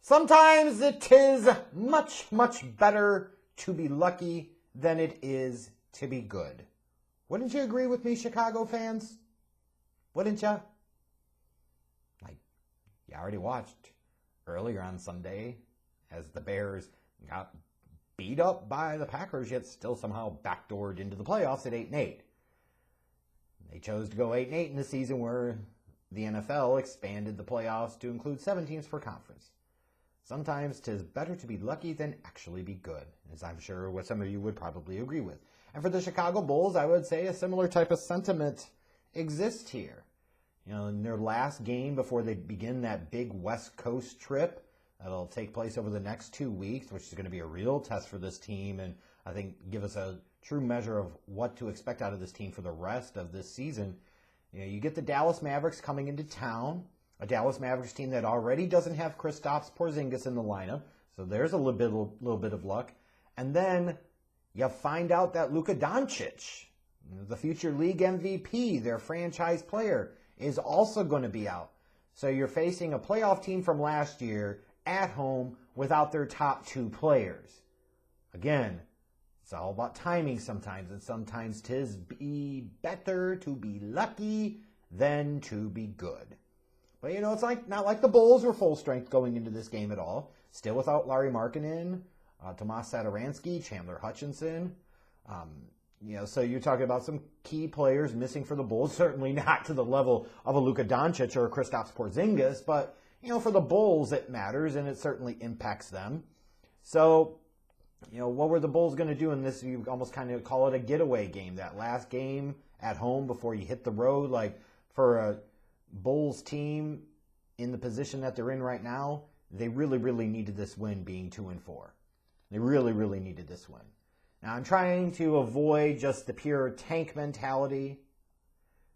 Sometimes it is much, much better to be lucky than it is to be good. Wouldn't you agree with me, Chicago fans? Wouldn't you? Like, you already watched earlier on Sunday as the Bears got beat up by the Packers, yet still somehow backdoored into the playoffs at 8-8. They chose to go 8-8 in the season where the NFL expanded the playoffs to include 7 teams per conference. Sometimes 'tis better to be lucky than actually be good, as I'm sure what some of you would probably agree with. And for the Chicago Bulls, I would say a similar type of sentiment exists here. You know, in their last game before they begin that big West Coast trip that'll take place over the next 2 weeks, which is going to be a real test for this team and I think give us a true measure of what to expect out of this team for the rest of this season. You know, you get the Dallas Mavericks coming into town, a Dallas Mavericks team that already doesn't have Kristaps Porzingis in the lineup, so there's a little bit of luck. And then you find out that Luka Doncic, the future league MVP, their franchise player, is also going to be out. So you're facing a playoff team from last year at home without their top 2 players. Again, it's all about timing sometimes, and sometimes 'tis be better to be lucky than to be good. But, you know, it's not like the Bulls were full strength going into this game at all. Still without Larry Markkanen, Tomas Satoransky, Chandler Hutchinson. So you're talking about some key players missing for the Bulls. Certainly not to the level of a Luka Doncic or a Kristaps Porzingis, but, you know, for the Bulls it matters, and it certainly impacts them. So, you know, what were the Bulls going to do in this? You almost kind of call it a getaway game, that last game at home before you hit the road. Like, for a Bulls team in the position that they're in right now, they really, really needed this win, being 2-4. They really, really needed this win. Now, I'm trying to avoid just the pure tank mentality,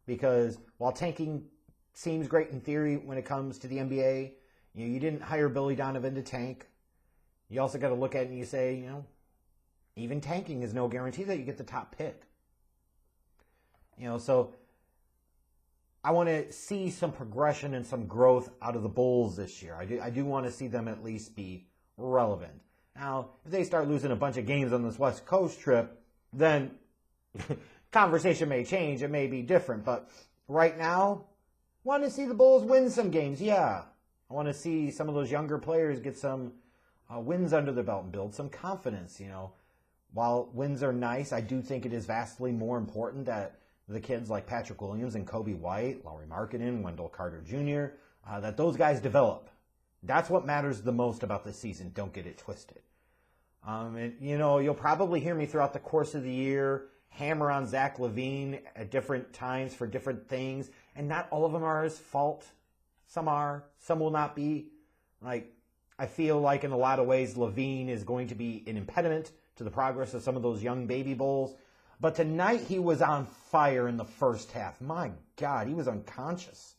because while tanking seems great in theory when it comes to the NBA, you didn't hire Billy Donovan to tank. You also got to look at it and you say, you know, even tanking is no guarantee that you get the top pick. You know, so I want to see some progression and some growth out of the Bulls this year. I do want to see them at least be relevant. Now, if they start losing a bunch of games on this West Coast trip, then conversation may change. It may be different. But right now, I want to see the Bulls win some games. Yeah. I want to see some of those younger players get some wins under their belt and build some confidence. You know, while wins are nice, I do think it is vastly more important that the kids like Patrick Williams and Kobe White, Lauri Markkanen, Wendell Carter Jr., that those guys develop. That's what matters the most about this season. Don't get it twisted. And, you know, you'll probably hear me throughout the course of the year hammer on Zach LaVine at different times for different things, and not all of them are his fault. Some are, some will not be. Like, I feel like in a lot of ways LaVine is going to be an impediment to the progress of some of those young baby Bulls. But tonight he was on fire in the first half. My God, he was unconscious.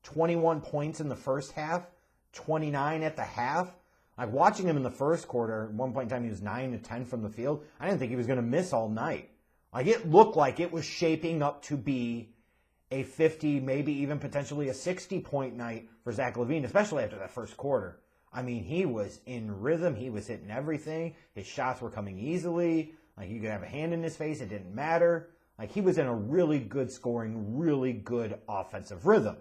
21 points in the first half, 29 at the half. Like, watching him in the first quarter, at one point in time he was 9 of 10 from the field. I didn't think he was going to miss all night. Like, it looked like it was shaping up to be a 50, maybe even potentially a 60-point night for Zach LaVine, especially after that first quarter. I mean, he was in rhythm. He was hitting everything. His shots were coming easily. Like, you could have a hand in his face. It didn't matter. Like, he was in a really good scoring, really good offensive rhythm.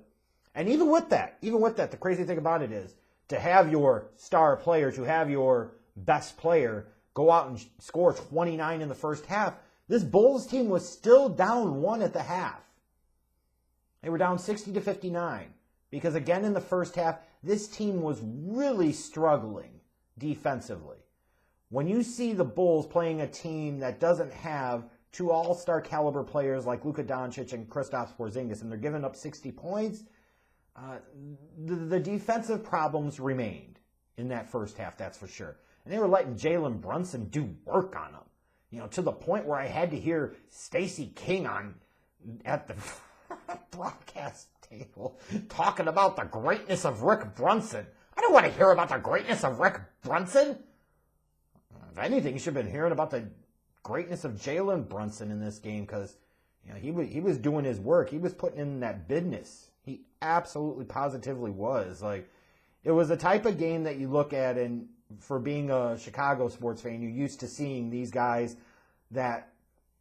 And even with that, the crazy thing about it is to have your star player, to have your best player go out and score 29 in the first half, this Bulls team was still down 1 at the half. They were down 60-59 because, again, in the first half, this team was really struggling defensively. When you see the Bulls playing a team that doesn't have 2 all-star caliber players like Luka Doncic and Kristaps Porzingis, and they're giving up 60 points, the defensive problems remained in that first half, that's for sure. And they were letting Jalen Brunson do work on them, you know, to the point where I had to hear Stacey King at the broadcast table talking about the greatness of Rick Brunson. I don't want to hear about the greatness of Rick Brunson. If anything, you should have been hearing about the greatness of Jalen Brunson in this game, because, you know, he was doing his work. He was putting in that business. He absolutely positively was. Like, It was the type of game that you look at, and for being a Chicago sports fan, you're used to seeing these guys that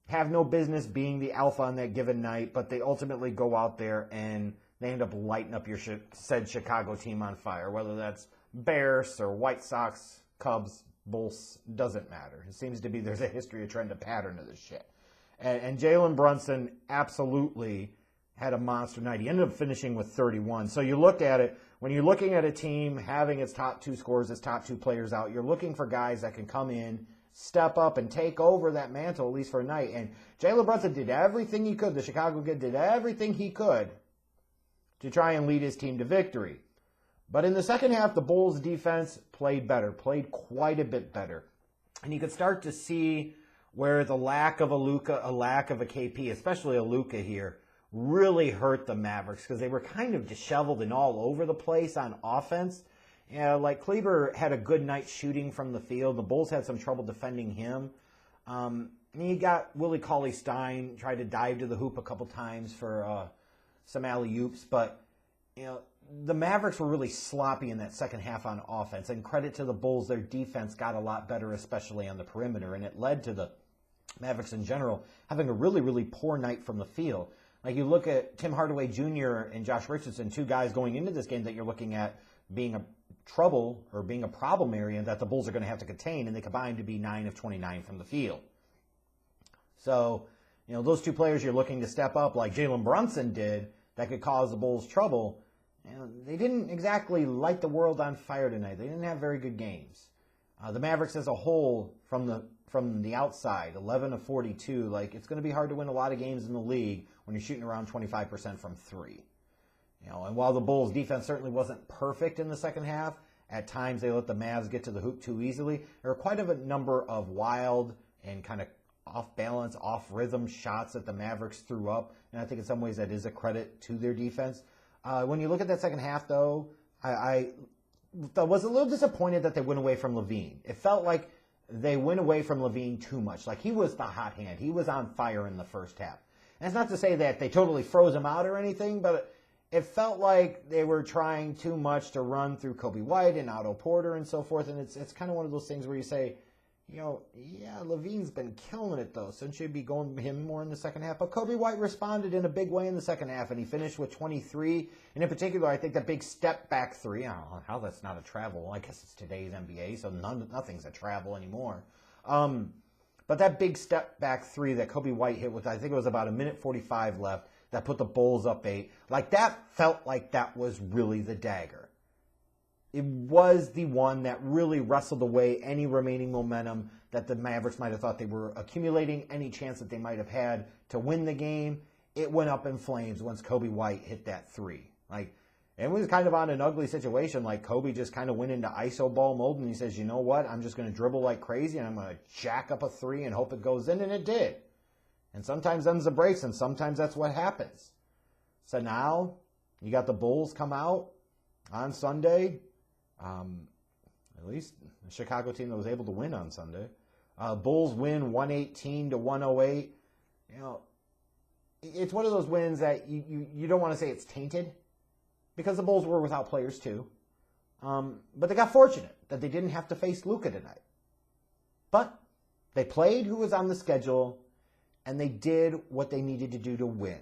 have no business being the alpha on that given night, but they ultimately go out there and they end up lighting up your said Chicago team on fire, whether that's Bears or White Sox, Cubs, Bulls, doesn't matter. It seems to be there's a history, a trend, a pattern of this shit. And Jalen Brunson absolutely had a monster night. He ended up finishing with 31. So you look at it, when you're looking at a team having its top two scorers, its top two players out, you're looking for guys that can come in, step up, and take over that mantle, at least for a night. And Jalen Brunson did everything he could. The Chicago kid did everything he could to try and lead his team to victory. But in the second half, the Bulls' defense played better, played quite a bit better. And you could start to see where the lack of a Luka, a lack of a KP, especially a Luka here, really hurt the Mavericks because they were kind of disheveled and all over the place on offense. Like Kleber had a good night shooting from the field. The Bulls had some trouble defending him. You got Willie Cauley-Stein, tried to dive to the hoop a couple times for some alley-oops, but the Mavericks were really sloppy in that second half on offense. And credit to the Bulls, their defense got a lot better, especially on the perimeter, and it led to the Mavericks in general having a really, really poor night from the field. Like you look at Tim Hardaway Jr. and Josh Richardson, two guys going into this game that you're looking at being a trouble or being a problem area that the Bulls are going to have to contain, and they combined to be 9 of 29 from the field. So, those two players you're looking to step up like Jalen Brunson did that could cause the Bulls trouble, they didn't exactly light the world on fire tonight. They didn't have very good games. The Mavericks as a whole, from the outside, 11 of 42, like it's going to be hard to win a lot of games in the league when you're shooting around 25% from three. And while the Bulls' defense certainly wasn't perfect in the second half, at times they let the Mavs get to the hoop too easily. There were quite a number of wild and kind of off-balance, off-rhythm shots that the Mavericks threw up, and I think in some ways that is a credit to their defense. When you look at that second half, though, I was a little disappointed that they went away from LaVine. It felt like they went away from LaVine too much. Like he was the hot hand. He was on fire in the first half. And it's not to say that they totally froze him out or anything, but it felt like they were trying too much to run through Kobe White and Otto Porter and so forth. And it's kind of one of those things where you say, LaVine's been killing it, though. Shouldn't you be going him more in the second half? But Kobe White responded in a big way in the second half, and he finished with 23. And in particular, I think that big step-back three, I don't know how that's not a travel. I guess it's today's NBA, so nothing's a travel anymore. But that big step-back three that Kobe White hit with, I think it was about 1:45 left, that put the Bulls up 8. Like, that felt like that was really the dagger. It was the one that really wrestled away any remaining momentum that the Mavericks might have thought they were accumulating, any chance that they might have had to win the game. It went up in flames once Kobe White hit that three. Like, it was kind of on an ugly situation. Like, Kobe just kind of went into iso ball mode, and he says, you know what, I'm just going to dribble like crazy, and I'm going to jack up a three and hope it goes in, and it did. And sometimes them's the breaks, and sometimes that's what happens. So now, you got the Bulls come out on Sunday. At least the Chicago team that was able to win on Sunday. Bulls win 118-108. It's one of those wins that you don't want to say it's tainted because the Bulls were without players too. But they got fortunate that they didn't have to face Luka tonight. But they played who was on the schedule, and they did what they needed to do to win.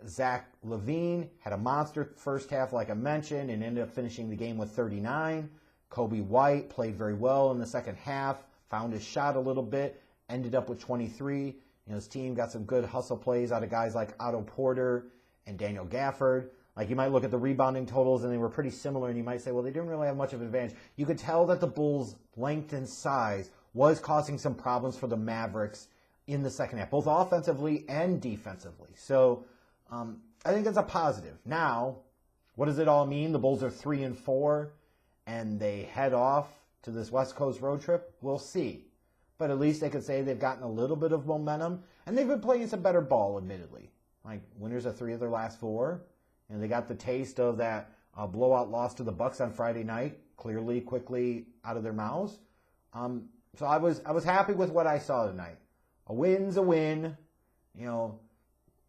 Zach LaVine had a monster first half, like I mentioned, and ended up finishing the game with 39. Kobe White played very well in the second half, found his shot a little bit, ended up with 23. His team got some good hustle plays out of guys like Otto Porter and Daniel Gafford. Like, you might look at the rebounding totals, and they were pretty similar, and you might say, well, they didn't really have much of an advantage. You could tell that the Bulls' length and size was causing some problems for the Mavericks in the second half, both offensively and defensively. So, I think that's a positive. Now, what does it all mean? The Bulls are 3-4, and they head off to this West Coast road trip. We'll see. But at least they could say they've gotten a little bit of momentum, and they've been playing some better ball, admittedly. Like, winners of 3 of their last 4, and they got the taste of that blowout loss to the Bucks on Friday night, clearly, quickly out of their mouths. So I was happy with what I saw tonight. A win's a win.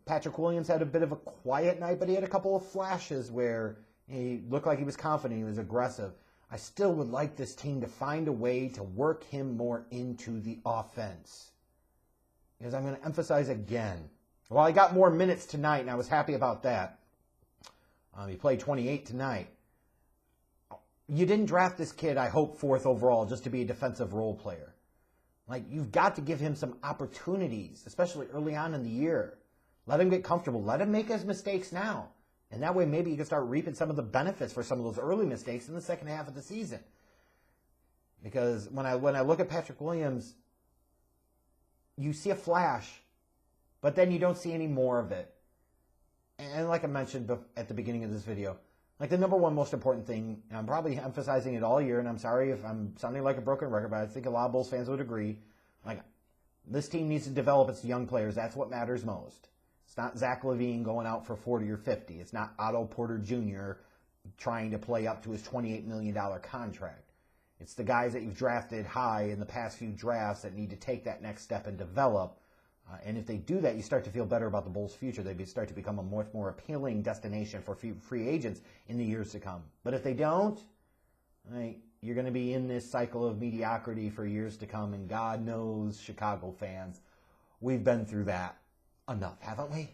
Patrick Williams had a bit of a quiet night, but he had a couple of flashes where He looked like he was confident. He was aggressive. I still would like this team to find a way to work him more into the offense. Because I'm going to emphasize again, while he got more minutes tonight, and I was happy about that. He played 28 tonight. You didn't draft this kid, I hope, 4th overall just to be a defensive role player. Like, you've got to give him some opportunities, especially early on in the year. Let him get comfortable. Let him make his mistakes now. And that way maybe you can start reaping some of the benefits for some of those early mistakes in the second half of the season. Because when I look at Patrick Williams, you see a flash, but then you don't see any more of it. And like I mentioned at the beginning of this video, like the number one most important thing, and I'm probably emphasizing it all year, and I'm sorry if I'm sounding like a broken record, but I think a lot of Bulls fans would agree, like, this team needs to develop its young players. That's what matters most. It's not Zach LaVine going out for 40 or 50. It's not Otto Porter Jr. trying to play up to his $28 million contract. It's the guys that you've drafted high in the past few drafts that need to take that next step and develop. And if they do that, you start to feel better about the Bulls' future. They start to become a much more appealing destination for free agents in the years to come. But if they don't, right, you're going to be in this cycle of mediocrity for years to come. And God knows, Chicago fans, we've been through that enough, haven't we?